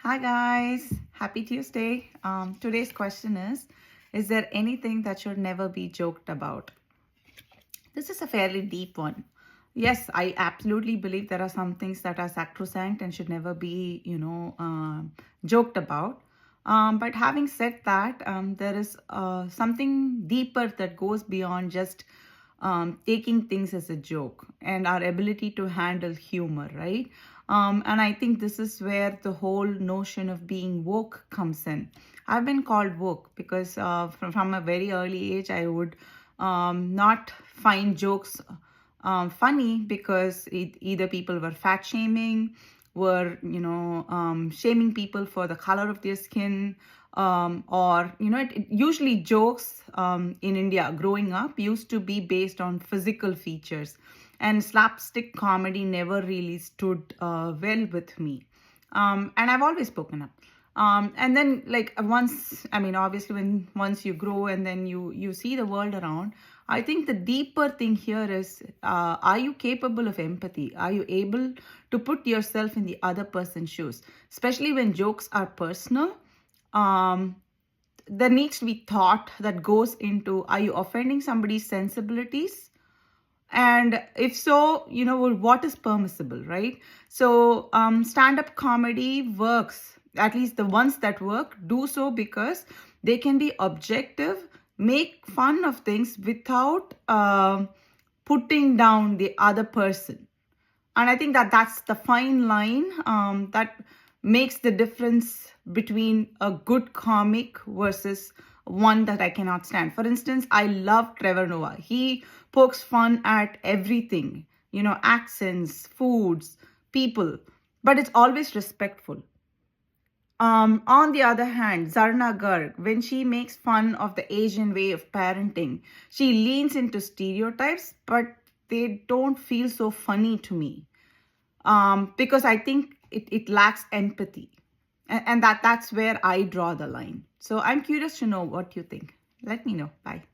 Hi guys, happy Tuesday. Today's question is there anything that should never be joked about? This is a fairly deep one. Yes, I absolutely believe there are some things that are sacrosanct and should never be, joked about. But having said that, there is something deeper that goes beyond just taking things as a joke and our ability to handle humor, right? And I think this is where the whole notion of being woke comes in. I've been called woke because from a very early age, I would not find jokes funny because either people were fat shaming, were shaming people for the color of their skin, or it usually jokes in India growing up used to be based on physical features, and slapstick comedy never really stood well with me, and I've always spoken up. And then like once, I mean, obviously when once you grow and then you see the world around, I think the deeper thing here is, are you capable of empathy? Are you able to put yourself in the other person's shoes, especially when jokes are personal? um, there needs to be thought that goes into, are you offending somebody's sensibilities? And if so, well, what is permissible, right? So stand-up comedy works, at least the ones that work do so because they can be objective, make fun of things without putting down the other person. And I think that that's the fine line that makes the difference between a good comic versus one that I cannot stand. For instance, I love Trevor Noah. He pokes fun at everything, accents, foods, people, but it's always respectful. On the other hand, Zarna Garg, when she makes fun of the Asian way of parenting, she leans into stereotypes, but they don't feel so funny to me, because I think it lacks empathy. And that's where I draw the line. So I'm curious to know what you think. Let me know. Bye.